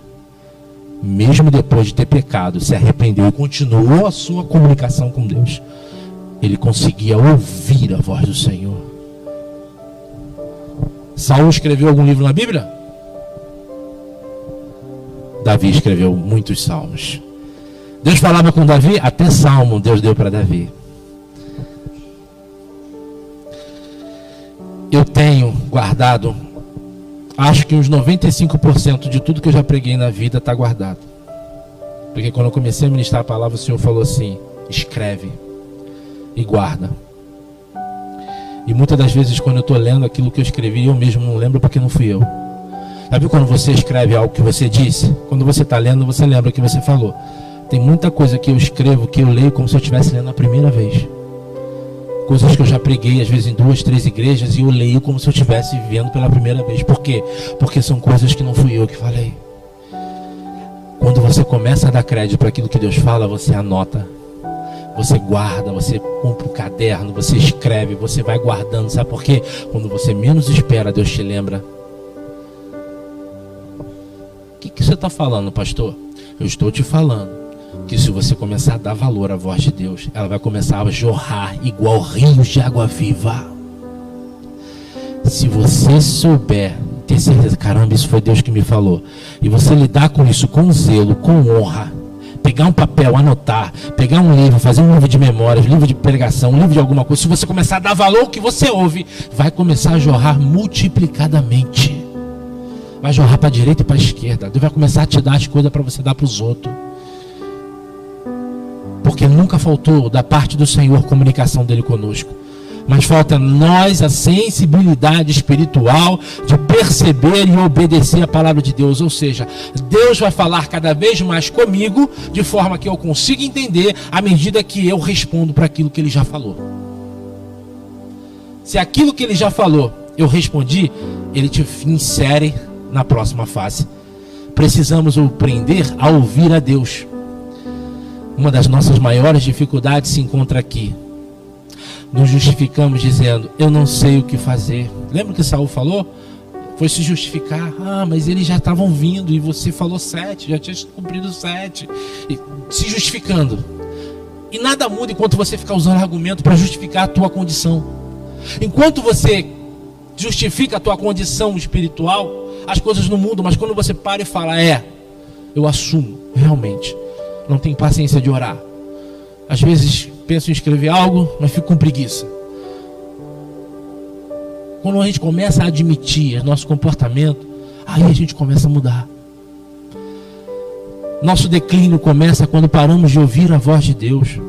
Mesmo depois de ter pecado, se arrependeu e continuou a sua comunicação com Deus. Ele conseguia ouvir a voz do Senhor. Saul escreveu algum livro na Bíblia? Davi escreveu muitos salmos. Deus falava com Davi, até salmo Deus deu para Davi. Eu tenho guardado, acho que uns 95% de tudo que eu já preguei na vida está guardado. Porque quando eu comecei a ministrar a palavra, o Senhor falou assim: escreve e guarda. E muitas das vezes quando eu estou lendo aquilo que eu escrevi, eu mesmo não lembro porque não fui eu. Sabe quando você escreve algo que você disse? Quando você está lendo, você lembra o que você falou. Tem muita coisa que eu escrevo, que eu leio como se eu estivesse lendo a primeira vez. Coisas que eu já preguei, às vezes em 2, 3 igrejas, e eu leio como se eu estivesse vivendo pela primeira vez. Por quê? Porque são coisas que não fui eu que falei. Quando você começa a dar crédito para aquilo que Deus fala, você anota. Você guarda, você compra um caderno, você escreve, você vai guardando. Sabe por quê? Quando você menos espera, Deus te lembra. O que você está falando, pastor? Eu estou te falando que se você começar a dar valor à voz de Deus, ela vai começar a jorrar igual rios de água viva. Se você souber, ter certeza, caramba, isso foi Deus que me falou, e você lidar com isso com zelo, com honra, pegar um papel, anotar, pegar um livro, fazer um livro de memórias, um livro de pregação, um livro de alguma coisa, se você começar a dar valor ao que você ouve, vai começar a jorrar multiplicadamente. Vai jorrar para a direita e para a esquerda. Deus vai começar a te dar as coisas para você dar para os outros. Porque nunca faltou da parte do Senhor comunicação dele conosco. Mas falta nós a sensibilidade espiritual de perceber e obedecer a palavra de Deus. Ou seja, Deus vai falar cada vez mais comigo, de forma que eu consiga entender à medida que eu respondo para aquilo que ele já falou. Se aquilo que ele já falou eu respondi, ele te insere na próxima fase. Precisamos aprender a ouvir a Deus. Uma das nossas maiores dificuldades se encontra aqui. Nos justificamos dizendo: eu não sei o que fazer. Lembra que Saul falou? Foi se justificar. Mas eles já estavam vindo e você falou 7, já tinha cumprido 7. E se justificando. E nada muda enquanto você ficar usando argumento para justificar a tua condição. Enquanto você justifica a tua condição espiritual, as coisas não mudam. Mas quando você para e fala: eu assumo, realmente não tenho paciência de orar. Às vezes penso em escrever algo, mas fico com preguiça. Quando a gente começa a admitir nosso comportamento, aí a gente começa a mudar. Nosso declínio começa quando paramos de ouvir a voz de Deus.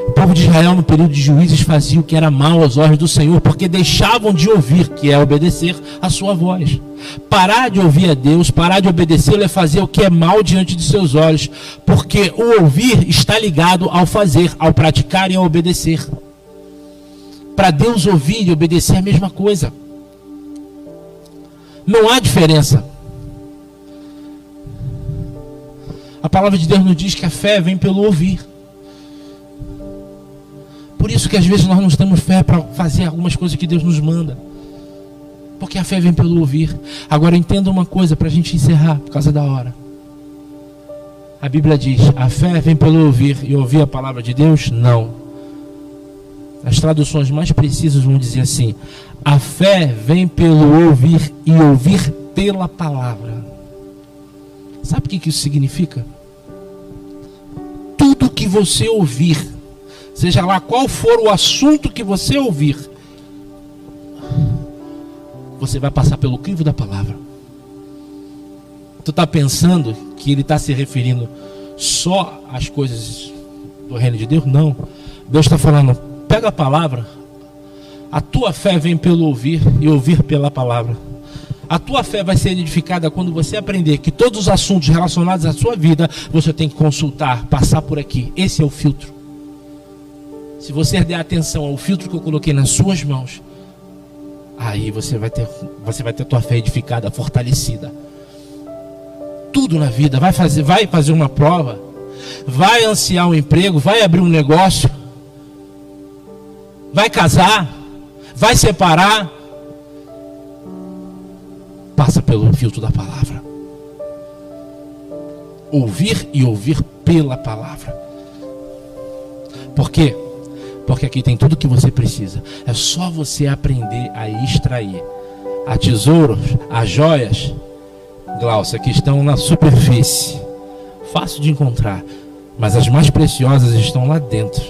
O povo de Israel no período de Juízes fazia o que era mal aos olhos do Senhor, porque deixavam de ouvir, que é obedecer a sua voz. Parar de ouvir a Deus, parar de obedecê-lo é fazer o que é mal diante de seus olhos, porque o ouvir está ligado ao fazer, ao praticar e ao obedecer. Para Deus, ouvir e obedecer é a mesma coisa. Não há diferença. A palavra de Deus nos diz que a fé vem pelo ouvir. Por isso que às vezes nós não temos fé para fazer algumas coisas que Deus nos manda. Porque a fé vem pelo ouvir. Agora entenda uma coisa para a gente encerrar, por causa da hora. A Bíblia diz: a fé vem pelo ouvir, e ouvir a palavra de Deus? Não. As traduções mais precisas vão dizer assim: a fé vem pelo ouvir, e ouvir pela palavra. Sabe o que isso significa? Tudo que você ouvir, seja lá qual for o assunto que você ouvir, você vai passar pelo crivo da palavra. Tu está pensando que ele está se referindo só às coisas do reino de Deus? Não. Deus está falando: pega a palavra. A tua fé vem pelo ouvir, e ouvir pela palavra. A tua fé vai ser edificada quando você aprender que todos os assuntos relacionados à sua vida você tem que consultar, passar por aqui. Esse é o filtro. Se você der atenção ao filtro que eu coloquei nas suas mãos, aí você vai ter a tua fé edificada, fortalecida. Tudo na vida, vai fazer uma prova, vai ansiar um emprego, vai abrir um negócio, vai casar, vai separar. passa pelo filtro da palavra. Ouvir e ouvir pela palavra. Por quê? Porque aqui tem tudo que você precisa. É só você aprender a extrair. Há tesouros, há joias, Glaucia, que estão na superfície. Fácil de encontrar. Mas as mais preciosas estão lá dentro,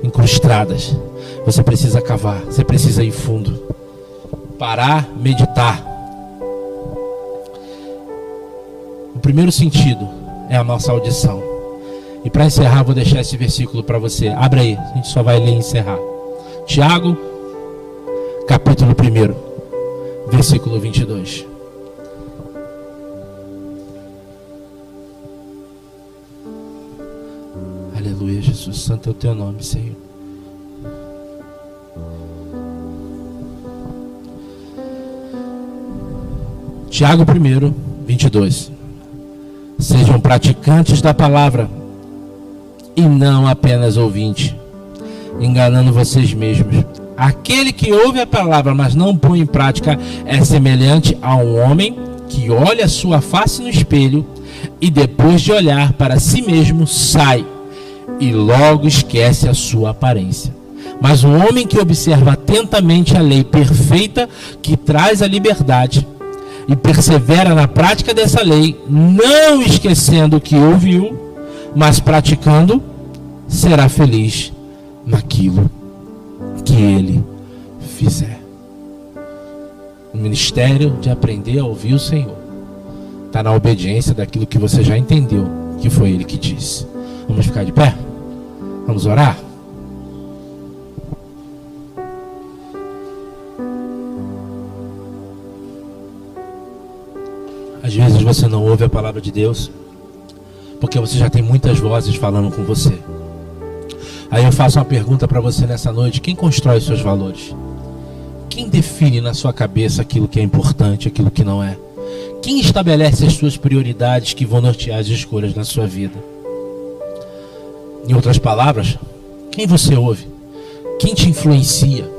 incrustadas. Você precisa cavar, você precisa ir fundo. Parar, meditar. O primeiro sentido é a nossa audição. E para encerrar, vou deixar esse versículo para você. Abre aí, a gente só vai ler e encerrar. Tiago, capítulo 1, versículo 22. Aleluia, Jesus, santo é o teu nome, Senhor. Tiago 1, 22. Sejam praticantes da palavra e não apenas ouvintes, enganando vocês mesmos. Aquele que ouve a palavra, mas não põe em prática, é semelhante a um homem que olha a sua face no espelho e depois de olhar para si mesmo, sai e logo esquece a sua aparência. Mas o homem que observa atentamente a lei perfeita que traz a liberdade e persevera na prática dessa lei, não esquecendo o que ouviu, mas praticando, será feliz naquilo que ele fizer. O ministério de aprender a ouvir o Senhor está na obediência daquilo que você já entendeu, que foi Ele que disse. Vamos ficar de pé? Vamos orar? Às vezes você não ouve a palavra de Deus porque você já tem muitas vozes falando com você. Aí eu faço uma pergunta para você nessa noite: quem constrói os seus valores? Quem define na sua cabeça aquilo que é importante, aquilo que não é? Quem estabelece as suas prioridades que vão nortear as escolhas na sua vida? Em outras palavras, quem você ouve? Quem te influencia?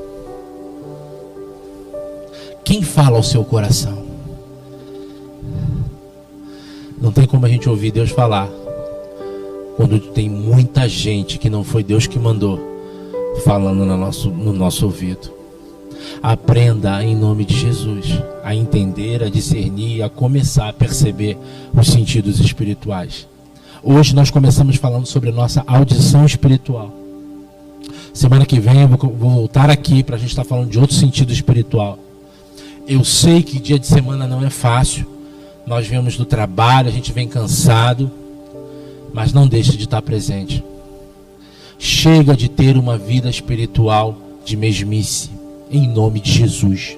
Quem fala ao seu coração? Não tem como a gente ouvir Deus falar quando tem muita gente que não foi Deus que mandou falando no nosso ouvido. Aprenda em nome de Jesus a entender, a discernir, a começar a perceber os sentidos espirituais. Hoje nós começamos falando sobre a nossa audição espiritual. Semana que vem eu vou voltar aqui para a gente estar falando de outro sentido espiritual. Eu sei que dia de semana não é fácil. Nós viemos do trabalho, a gente vem cansado, mas não deixe de estar presente. Chega de ter uma vida espiritual de mesmice, em nome de Jesus.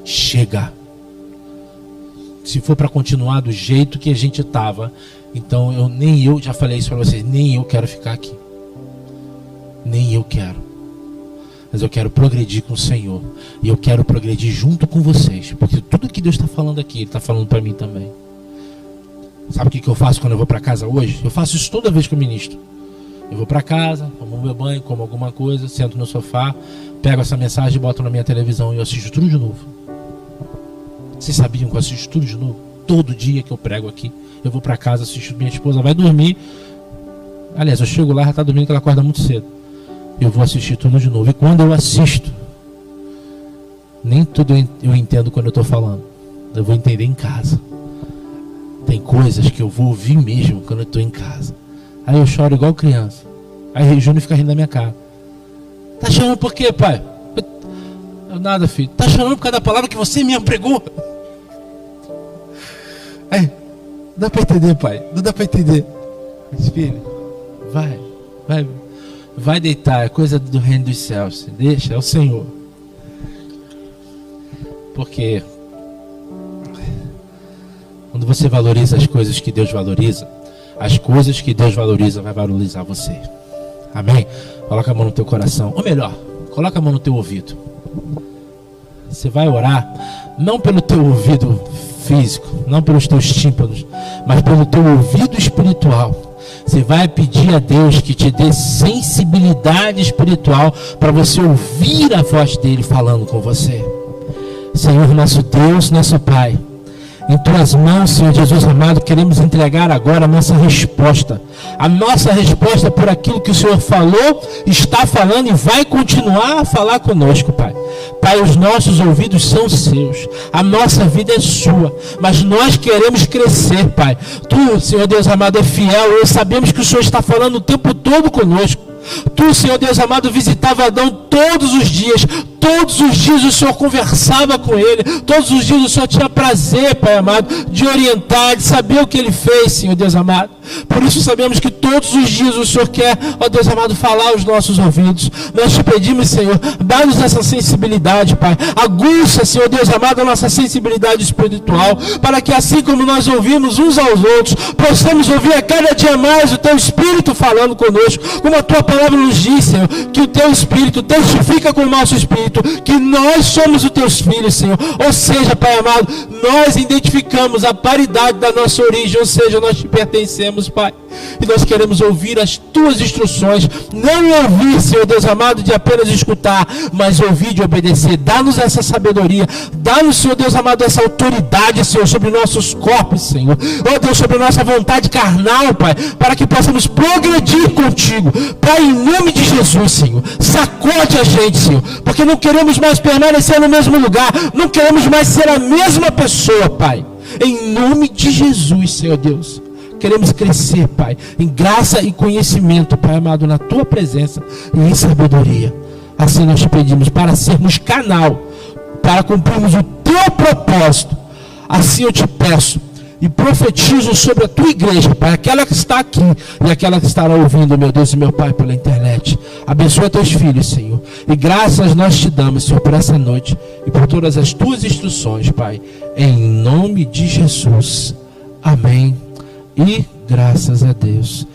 Chega. Se for para continuar do jeito que a gente estava, então eu já falei isso para vocês, nem eu quero ficar aqui. Nem eu quero. Mas eu quero progredir com o Senhor. E eu quero progredir junto com vocês. Porque tudo que Deus está falando aqui, Ele está falando para mim também. Sabe o que eu faço quando eu vou para casa hoje? Eu faço isso toda vez que eu ministro. Eu vou para casa, tomo meu banho, como alguma coisa, sento no sofá, pego essa mensagem e boto na minha televisão e eu assisto tudo de novo. Vocês sabiam que eu assisto tudo de novo? Todo dia que eu prego aqui, eu vou para casa, assisto, minha esposa vai dormir. Aliás, eu chego lá, ela está dormindo, que ela acorda muito cedo. Eu vou assistir tudo de novo. E quando eu assisto, nem tudo eu entendo quando eu estou falando. Eu vou entender em casa. Tem coisas que eu vou ouvir mesmo quando eu estou em casa. Aí eu choro igual criança. Aí o Júnior fica rindo da minha cara. Tá chorando por quê, pai? Eu, nada, filho. Tá chorando por causa da palavra que você mesmo pregou? Aí, não dá para entender, pai. Não dá para entender. Mas, filho, vai deitar, é coisa do reino dos céus. Deixa, é o Senhor. Porque quando você valoriza as coisas que Deus valoriza, as coisas que Deus valoriza vai valorizar você. Amém? Coloca a mão no teu coração. Ou melhor, coloca a mão no teu ouvido. Você vai orar não pelo teu ouvido físico, não pelos teus tímpanos, mas pelo teu ouvido espiritual. Você vai pedir a Deus que te dê sensibilidade espiritual para você ouvir a voz dele falando com você. Senhor nosso Deus, nosso Pai, em Tuas mãos, Senhor Jesus amado, queremos entregar agora a nossa resposta por aquilo que o Senhor falou, está falando e vai continuar a falar conosco, Pai. Pai, os nossos ouvidos são seus, a nossa vida é sua, mas nós queremos crescer, Pai. Tu, Senhor Deus amado, é fiel, e sabemos que o Senhor está falando o tempo todo conosco. Tu, Senhor Deus amado, visitava Adão todos os dias o Senhor conversava com ele, todos os dias o Senhor tinha prazer, Pai amado, de orientar, de saber o que ele fez, Senhor Deus amado. Por isso sabemos que todos os dias o Senhor quer, ó Deus amado, falar aos nossos ouvidos. Nós te pedimos, Senhor, dá-nos essa sensibilidade, Pai. Aguça, Senhor Deus amado, a nossa sensibilidade espiritual, para que assim como nós ouvimos uns aos outros, possamos ouvir a cada dia mais o Teu Espírito falando conosco, como a Tua palavra nos diz, Senhor, que o Teu Espírito testifica com o nosso Espírito que nós somos os Teus filhos, Senhor. Ou seja, Pai amado, nós identificamos a paridade da nossa origem, ou seja, nós te pertencemos, Pai. E nós queremos ouvir as Tuas instruções, não ouvir, Senhor Deus amado, de apenas escutar, mas ouvir de obedecer. Dá-nos essa sabedoria, dá-nos, Senhor Deus amado, essa autoridade, Senhor, sobre nossos corpos, Senhor. Ó Deus, sobre nossa vontade carnal, Pai, para que possamos progredir contigo. Pai, em nome de Jesus, Senhor, sacode a gente, Senhor, porque não queremos mais permanecer no mesmo lugar, não queremos mais ser a mesma pessoa, Pai. Em nome de Jesus, Senhor Deus, queremos crescer, Pai, em graça e conhecimento, Pai amado, na Tua presença e em sabedoria. Assim nós te pedimos, para sermos canal, para cumprirmos o Teu propósito. Assim eu te peço e profetizo sobre a Tua igreja, Pai, aquela que está aqui e aquela que estará ouvindo, meu Deus e meu Pai, pela internet. Abençoa Teus filhos, Senhor, e graças nós te damos, Senhor, por essa noite e por todas as Tuas instruções, Pai, em nome de Jesus. Amém. E graças a Deus.